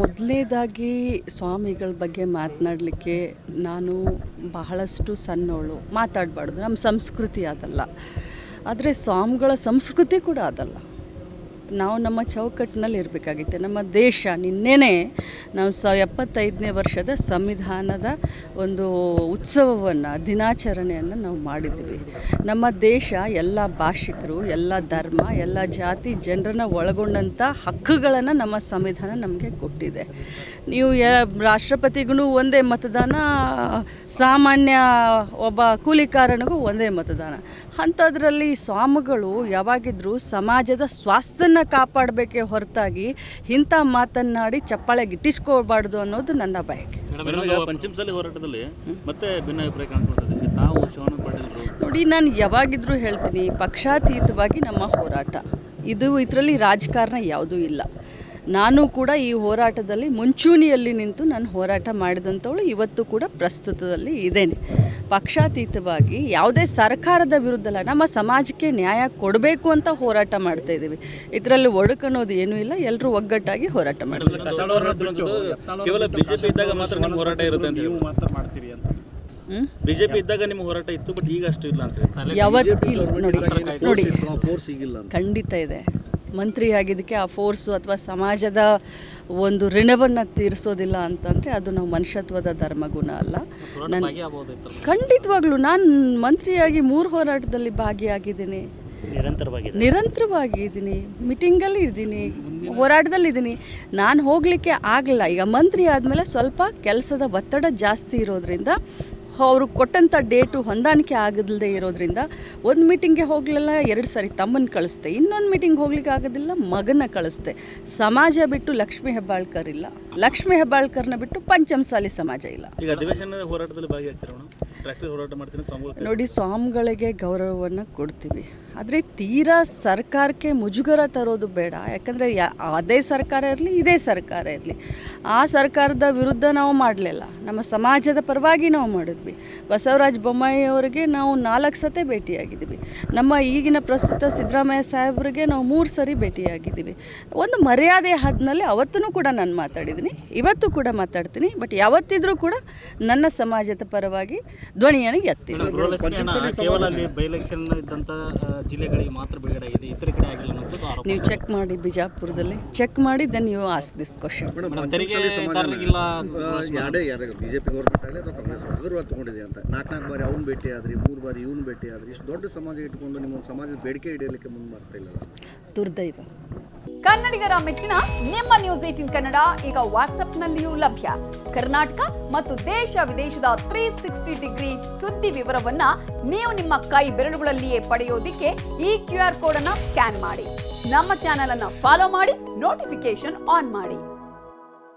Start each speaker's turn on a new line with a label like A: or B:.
A: ಮೊದಲನೇದಾಗಿ ಸ್ವಾಮಿಗಳ ಬಗ್ಗೆ ಮಾತನಾಡಲಿಕ್ಕೆ ನಾನು ಬಹಳಷ್ಟು ಸಣ್ಣವಳು, ಮಾತಾಡಬಾರ್ದು, ನಮ್ಮ ಸಂಸ್ಕೃತಿ ಅದಲ್ಲ. ಆದರೆ ಸ್ವಾಮಿಗಳ ಸಂಸ್ಕೃತಿ ಕೂಡ ಅದಲ್ಲ. ನಾವು ನಮ್ಮ ಚೌಕಟ್ಟಿನಲ್ಲಿ ಇರಬೇಕಾಗಿತ್ತು. ನಮ್ಮ ದೇಶ ನಿನ್ನೆನೇ ನಾವು 75ನೇ ವರ್ಷದ ಸಂವಿಧಾನದ ಒಂದು ಉತ್ಸವವನ್ನು, ದಿನಾಚರಣೆಯನ್ನು ನಾವು ಮಾಡಿದ್ದೀವಿ. ನಮ್ಮ ದೇಶ ಎಲ್ಲ ಭಾಷಿಕರು, ಎಲ್ಲ ಧರ್ಮ, ಎಲ್ಲ ಜಾತಿ ಜನರನ್ನು ಒಳಗೊಂಡಂಥ ಹಕ್ಕುಗಳನ್ನು ನಮ್ಮ ಸಂವಿಧಾನ ನಮಗೆ ಕೊಟ್ಟಿದೆ. ನೀವು ರಾಷ್ಟ್ರಪತಿಗೂ ಒಂದೇ ಮತದಾನ, ಸಾಮಾನ್ಯ ಒಬ್ಬ ಕೂಲಿಕಾರನಿಗೂ ಒಂದೇ ಮತದಾನ. ಅಂಥದ್ರಲ್ಲಿ ಸ್ವಾಮಿಗಳು ಯಾವಾಗಿದ್ದರೂ ಸಮಾಜದ ಸ್ವಾಸ್ಥ್ಯನ ಕಾಪಾಡಬೇಕೇ ಹೊರತಾಗಿ ಇಂಥ ಮಾತನ್ನಾಡಿ ಚಪ್ಪಾಳೆ ಗಿಟ್ಟಿಸ್ಕೋಬಾರ್ದು ಅನ್ನೋದು ನನ್ನ ಬಯಕೆ.
B: ಪಂಚಮಸಾಲಿ ಹೋರಾಟದಲ್ಲಿ ಮತ್ತೆ ಭಿನ್ನಾಭಿಪ್ರಾಯ ಕಾಣ್ಕೊಳ್ತದೆ. ತಾವು ಶ್ರವಣ ಪಾಟೀಲ್
A: ನೋಡಿ, ನಾನು ಯಾವಾಗಿದ್ರೂ ಹೇಳ್ತೀನಿ, ಪಕ್ಷಾತೀತವಾಗಿ ನಮ್ಮ ಹೋರಾಟ ಇದು. ಇದರಲ್ಲಿ ರಾಜಕಾರಣ ಯಾವುದೂ ಇಲ್ಲ. ನಾನು ಕೂಡ ಈ ಹೋರಾಟದಲ್ಲಿ ಮುಂಚೂಣಿಯಲ್ಲಿ ನಿಂತು ನಾನು ಹೋರಾಟ ಮಾಡಿದಂಥವಳು, ಇವತ್ತು ಕೂಡ ಪ್ರಸ್ತುತದಲ್ಲಿ ಇದ್ದೇನೆ. ಪಕ್ಷಾತೀತವಾಗಿ ಯಾವುದೇ ಸರ್ಕಾರದ ವಿರುದ್ಧ ಅಲ್ಲ, ನಮ್ಮ ಸಮಾಜಕ್ಕೆ ನ್ಯಾಯ ಕೊಡಬೇಕು ಅಂತ ಹೋರಾಟ ಮಾಡ್ತಾಯಿದ್ದೀವಿ. ಇದರಲ್ಲಿ ಒಡಕನ್ನೋದು ಏನೂ ಇಲ್ಲ. ಎಲ್ಲರೂ ಒಗ್ಗಟ್ಟಾಗಿ ಹೋರಾಟ ಮಾಡ್ತೀವಿ.
B: ಬಿಜೆಪಿ ಇದ್ದಾಗ ನಿಮ್ಮ ಹೋರಾಟ ಇತ್ತು, ಬಟ್ ಈಗ ಅಷ್ಟು ಇಲ್ಲ ಅಂತ
A: ಯಾವತ್ತು ಇಲ್ಲ. ನೋಡಿ, ಖಂಡಿತ ಇದೆ. ಮಂತ್ರಿ ಆಗಿದ್ದಕ್ಕೆ ಆ ಫೋರ್ಸು ಅಥವಾ ಸಮಾಜದ ಒಂದು ಋಣವನ್ನು ತೀರಿಸೋದಿಲ್ಲ ಅಂತಂದರೆ ಅದು ನಾವು ಮನುಷ್ಯತ್ವದ ಧರ್ಮಗುಣ ಅಲ್ಲ. ನಾನು ಖಂಡಿತವಾಗ್ಲೂ ನಾನು ಮಂತ್ರಿಯಾಗಿ 3 ಹೋರಾಟದಲ್ಲಿ ಭಾಗಿಯಾಗಿದ್ದೀನಿ, ನಿರಂತರವಾಗಿ ಇದ್ದೀನಿ, ಮೀಟಿಂಗಲ್ಲಿ ಇದ್ದೀನಿ, ಹೋರಾಟದಲ್ಲಿ ಇದ್ದೀನಿ. ನಾನು ಹೋಗಲಿಕ್ಕೆ ಆಗಲಿಲ್ಲ. ಈಗ ಮಂತ್ರಿ ಆದಮೇಲೆ ಸ್ವಲ್ಪ ಕೆಲಸದ ಒತ್ತಡ ಜಾಸ್ತಿ ಇರೋದ್ರಿಂದ, ಅವರು ಕೊಟ್ಟಂಥ ಡೇಟು ಹೊಂದಾಣಿಕೆ ಆಗದಲ್ಲದೆ ಇರೋದ್ರಿಂದ ಒಂದು ಮೀಟಿಂಗ್ಗೆ ಹೋಗಲಿಲ್ಲ, 2 ಸಾರಿ ತಮ್ಮನ್ನು ಕಳಿಸ್ದೆ, ಇನ್ನೊಂದು ಮೀಟಿಂಗ್ ಹೋಗ್ಲಿಕ್ಕೆ ಆಗೋದಿಲ್ಲ, ಮಗನ ಕಳಿಸ್ದೆ. ಸಮಾಜ ಬಿಟ್ಟು ಲಕ್ಷ್ಮೀ ಹೆಬ್ಬಾಳ್ಕರ್ ಇಲ್ಲ, ಲಕ್ಷ್ಮೀ ಹೆಬ್ಬಾಳ್ಕರ್ನ ಬಿಟ್ಟು ಪಂಚಮಸಾಲಿ ಸಮಾಜ ಇಲ್ಲ.
B: ಈಗ ಅಧಿವೇಶನದ ಹೋರಾಟದಲ್ಲಿ ಭಾಗಿಯಾಗ್ತೀರಾ? ಹೋರಾಟ ಮಾಡ್ತೀನಿ.
A: ನೋಡಿ, ಸ್ವಾಮಿಗಳಿಗೆ ಗೌರವವನ್ನು ಕೊಡ್ತೀವಿ, ಆದರೆ ತೀರಾ ಸರ್ಕಾರಕ್ಕೆ ಮುಜುಗರ ತರೋದು ಬೇಡ. ಯಾಕಂದರೆ ಅದೇ ಸರ್ಕಾರ ಇರಲಿ, ಇದೇ ಸರ್ಕಾರ ಇರಲಿ, ಆ ಸರ್ಕಾರದ ವಿರುದ್ಧ ನಾವು ಮಾಡಲಿಲ್ಲ, ನಮ್ಮ ಸಮಾಜದ ಪರವಾಗಿ ನಾವು ಮಾಡಿದ್ವಿ. ಬಸವರಾಜ ಬೊಮ್ಮಾಯಿ ಅವರಿಗೆ ನಾವು 4 ಸತಿ ಭೇಟಿಯಾಗಿದ್ದೀವಿ. ನಮ್ಮ ಈಗಿನ ಪ್ರಸ್ತುತ ಸಿದ್ದರಾಮಯ್ಯ ಸಾಹೇಬರಿಗೆ ನಾವು 3 ಸರಿ ಭೇಟಿಯಾಗಿದ್ದೀವಿ. ಒಂದು ಮರ್ಯಾದೆ ಹದ್ನಲ್ಲಿ ಅವತ್ತೂ ಕೂಡ ನಾನು ಮಾತಾಡಿದ್ದೀನಿ, ಇವತ್ತು ಕೂಡ ಮಾತಾಡ್ತೀನಿ. ಬಟ್ ಯಾವತ್ತಿದ್ರೂ ಕೂಡ ನನ್ನ ಸಮಾಜದ ಪರವಾಗಿ ಧ್ವನಿಯನ್ನು ಎತ್ತೀನಿ.
B: ಜಿಲ್ಲೆಗಳಿಗೆ ಮಾತ್ರ ಬಿಡುಗಡೆ ಆಗಿದೆ, ಇತರ ಕಡೆ ಆಗಿಲ್ಲ ಅನ್ನೋದು ಆರೋಪ.
A: ನೀವು ಚೆಕ್ ಮಾಡಿ, ಬಿಜಾಪುರದಲ್ಲಿ ಚೆಕ್ ಮಾಡಿ, then you ask this question.
B: ತೆರಿಗೆದಾರರಿಗಿಲ್ಲ
C: ಬಿಜೆಪಿ ಗೌರ್ಮೆಂಟ್ ಆಗಲಿ ಅಥವಾ ಕಾಂಗ್ರೆಸ್ ಅವರು ತಗೊಂಡಿದೆ ಅಂತ 4 ಬಾರಿ ಅವ್ನು ಭೇಟಿ ಆದ್ರಿ, 3 ಬಾರಿ ಇವನು ಭೇಟಿ ಆದ್ರಿ. ಇಷ್ಟು ದೊಡ್ಡ ಸಮಾಜ ಇಟ್ಕೊಂಡು ನಿಮ್ಮ ಸಮಾಜದ ಬೇಡಿಕೆ ಈಡೇರಲಿಕ್ಕೆ ಮುಂದೆ ಮಾಡ್ತಾ ಇಲ್ಲ.
A: ದುರ್ದೈವ.
D: ಕನ್ನಡಿಗರ ಮೆಚ್ಚಿನ ನಿಮ್ಮ ನ್ಯೂಸ್ 18 ಕನ್ನಡ ಈಗ ವಾಟ್ಸ್ಆಪ್ನಲ್ಲಿಯೂ ಲಭ್ಯ. ಕರ್ನಾಟಕ ಮತ್ತು ದೇಶ ವಿದೇಶದ 360 ಡಿಗ್ರಿ ಸುದ್ದಿ ವಿವರವನ್ನ ನೀವು ನಿಮ್ಮ ಕೈ ಬೆರಳುಗಳಲ್ಲಿಯೇ ಪಡೆಯೋದಿಕ್ಕೆ ಈ QR ಕೋಡ್ ಅನ್ನು ಸ್ಕ್ಯಾನ್ ಮಾಡಿ. ನಮ್ಮ ಚಾನೆಲ್ ಅನ್ನು ಫಾಲೋ ಮಾಡಿ, ನೋಟಿಫಿಕೇಶನ್ ಆನ್ ಮಾಡಿ.